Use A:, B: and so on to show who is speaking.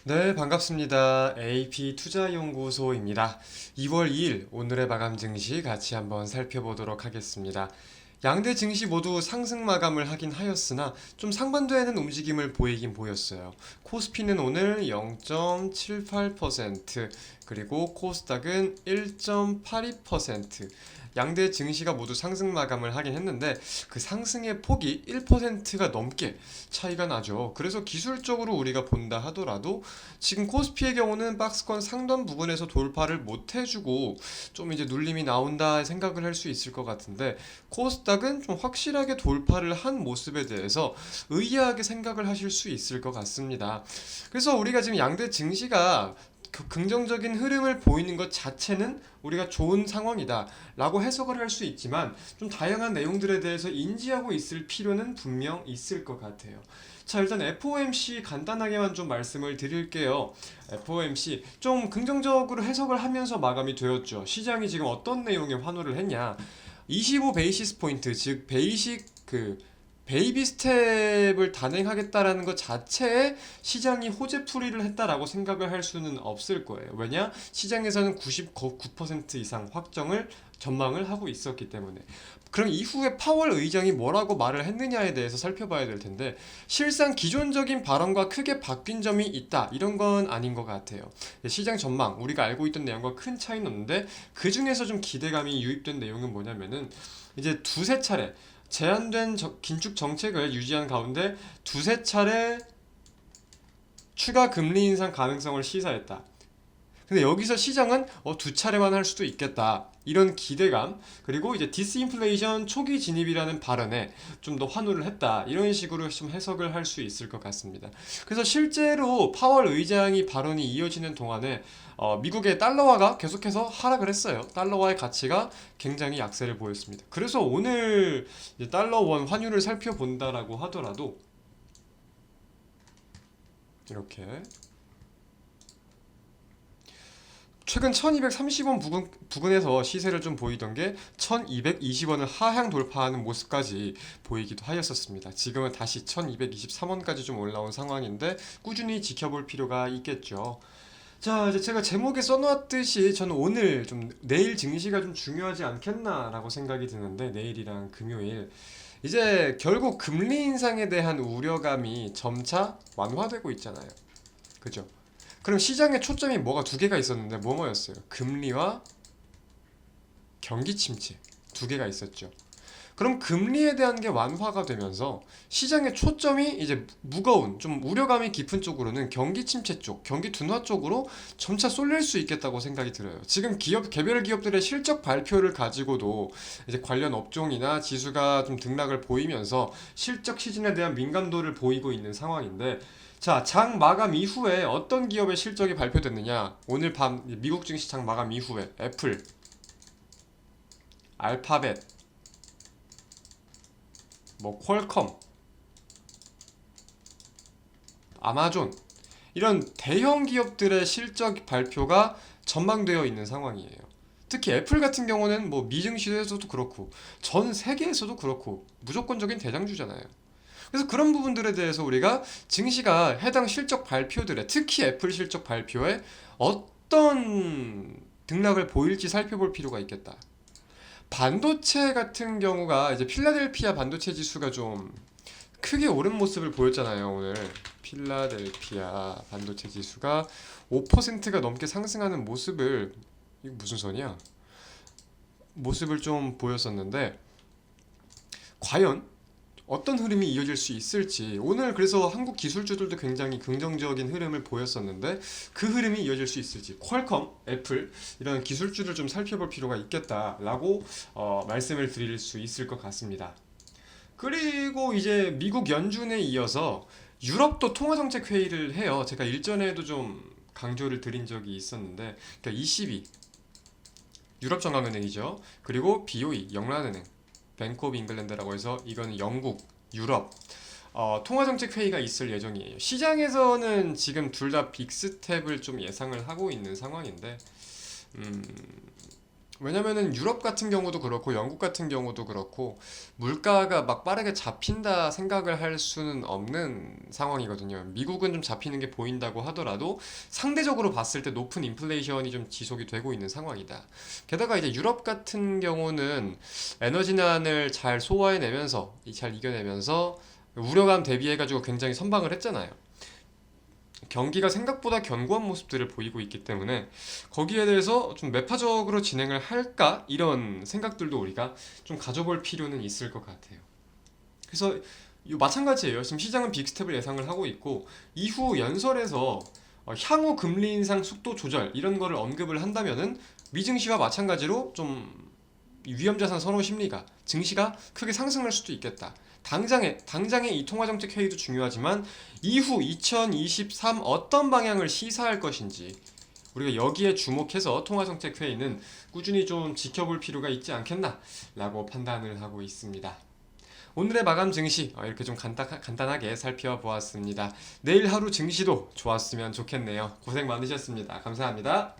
A: 네, 반갑습니다. AP투자연구소입니다. 2월 2일 오늘의 마감 증시 같이 한번 살펴보도록 하겠습니다. 양대 증시 모두 상승 마감을 하긴 하였으나 좀 상반되는 움직임을 보이긴 보였어요. 코스피는 오늘 0.78%, 그리고 코스닥은 1.82%, 양대 증시가 모두 상승 마감을 하긴 했는데 그 상승의 폭이 1%가 넘게 차이가 나죠. 그래서 기술적으로 우리가 본다 하더라도 지금 코스피의 경우는 박스권 상단 부분에서 돌파를 못 해주고 좀 이제 눌림이 나온다 생각을 할 수 있을 것 같은데, 코스닥은 좀 확실하게 돌파를 한 모습에 대해서 의아하게 생각을 하실 수 있을 것 같습니다. 그래서 우리가 지금 양대 증시가 긍정적인 흐름을 보이는 것 자체는 우리가 좋은 상황이다 라고 해석을 할 수 있지만, 좀 다양한 내용들에 대해서 인지하고 있을 필요는 분명 있을 것 같아요. 자, 일단 FOMC 간단하게만 좀 말씀을 드릴게요. FOMC 좀 긍정적으로 해석을 하면서 마감이 되었죠. 시장이 지금 어떤 내용에 환호를 했냐, 25 베이시스 포인트, 즉 베이식 베이비 스텝을 단행하겠다라는 것 자체에 시장이 호재풀이를 했다라고 생각을 할 수는 없을 거예요. 왜냐? 시장에서는 99% 이상 확정을 전망을 하고 있었기 때문에. 그럼 이후에 파월 의장이 뭐라고 말을 했느냐에 대해서 살펴봐야 될 텐데, 실상 기존적인 발언과 크게 바뀐 점이 있다 이런 건 아닌 것 같아요. 시장 전망 우리가 알고 있던 내용과 큰 차이는 없는데, 그 중에서 좀 기대감이 유입된 내용은 뭐냐면은, 이제 두세 차례 제한된 긴축 정책을 유지한 가운데 두세 차례 추가 금리 인상 가능성을 시사했다. 근데 여기서 시장은 두 차례만 할 수도 있겠다 이런 기대감, 그리고 이제 디스인플레이션 초기 진입이라는 발언에 좀 더 환호를 했다 이런 식으로 좀 해석을 할 수 있을 것 같습니다. 그래서 실제로 파월 의장이 발언이 이어지는 동안에 미국의 달러화가 계속해서 하락을 했어요. 달러화의 가치가 굉장히 약세를 보였습니다. 그래서 오늘 이제 달러 원 환율을 살펴본다라고 하더라도 이렇게 최근 1230원 부근에서 시세를 좀 보이던 게 1220원을 하향 돌파하는 모습까지 보이기도 하였었습니다. 지금은 다시 1223원까지 좀 올라온 상황인데 꾸준히 지켜볼 필요가 있겠죠. 자, 이제 제가 제목에 써놓았듯이 저는 오늘 좀 내일 증시가 좀 중요하지 않겠나라고 생각이 드는데, 내일이랑 금요일 이제 결국 금리 인상에 대한 우려감이 점차 완화되고 있잖아요. 그죠? 그럼 시장의 초점이 뭐가 두 개가 있었는데 뭐였어요? 금리와 경기 침체 두 개가 있었죠. 그럼 금리에 대한 게 완화가 되면서 시장의 초점이 이제 무거운 좀 우려감이 깊은 쪽으로는 경기 침체 쪽, 경기 둔화 쪽으로 점차 쏠릴 수 있겠다고 생각이 들어요. 지금 개별 기업들의 실적 발표를 가지고도 이제 관련 업종이나 지수가 좀 등락을 보이면서 실적 시즌에 대한 민감도를 보이고 있는 상황인데, 자, 장 마감 이후에 어떤 기업의 실적이 발표됐느냐? 오늘 밤 미국 증시 장 마감 이후에 애플, 알파벳, 뭐 퀄컴, 아마존 이런 대형 기업들의 실적 발표가 전망되어 있는 상황이에요. 특히 애플 같은 경우는 뭐 미증시에서도 그렇고 전 세계에서도 그렇고 무조건적인 대장주잖아요. 그래서 그런 부분들에 대해서 우리가 증시가 해당 실적 발표들에, 특히 애플 실적 발표에 어떤 등락을 보일지 살펴볼 필요가 있겠다. 반도체 같은 경우가 이제 필라델피아 반도체 지수가 좀 크게 오른 모습을 보였잖아요, 오늘. 필라델피아 반도체 지수가 5%가 넘게 상승하는 모습을, 이거 무슨 선이야? 모습을 좀 보였었는데, 과연 어떤 흐름이 이어질 수 있을지, 오늘 그래서 한국 기술주들도 굉장히 긍정적인 흐름을 보였었는데 그 흐름이 이어질 수 있을지, 퀄컴, 애플 이런 기술주를 좀 살펴볼 필요가 있겠다라고 말씀을 드릴 수 있을 것 같습니다. 그리고 이제 미국 연준에 이어서 유럽도 통화정책 회의를 해요. 제가 일전에도 좀 강조를 드린 적이 있었는데, 그러니까 ECB, 유럽정앙은행이죠. 그리고 BOE, 영란은행, 뱅크 오브 잉글랜드라고 해서 이거는 영국, 유럽 통화정책 회의가 있을 예정이에요. 시장에서는 지금 둘 다 빅스텝을 좀 예상을 하고 있는 상황인데, 음, 왜냐면은 유럽 같은 경우도 그렇고 영국 같은 경우도 그렇고 물가가 막 빠르게 잡힌다 생각을 할 수는 없는 상황이거든요. 미국은 좀 잡히는 게 보인다고 하더라도 상대적으로 봤을 때 높은 인플레이션이 좀 지속이 되고 있는 상황이다. 게다가 이제 유럽 같은 경우는 에너지난을 잘 소화해내면서 잘 이겨내면서 우려감 대비해가지고 굉장히 선방을 했잖아요. 경기가 생각보다 견고한 모습들을 보이고 있기 때문에 거기에 대해서 좀 매파적으로 진행을 할까? 이런 생각들도 우리가 좀 가져볼 필요는 있을 것 같아요. 그래서 마찬가지예요. 지금 시장은 빅스텝을 예상을 하고 있고 이후 연설에서 향후 금리 인상 속도 조절 이런 거를 언급을 한다면은 미증시와 마찬가지로 좀 위험자산 선호 심리가 증시가 크게 상승할 수도 있겠다. 당장에 이 통화정책 회의도 중요하지만 이후 2023 어떤 방향을 시사할 것인지 우리가 여기에 주목해서 통화정책 회의는 꾸준히 좀 지켜볼 필요가 있지 않겠나라고 판단을 하고 있습니다. 오늘의 마감 증시 이렇게 좀 간단하게 살펴보았습니다. 내일 하루 증시도 좋았으면 좋겠네요. 고생 많으셨습니다. 감사합니다.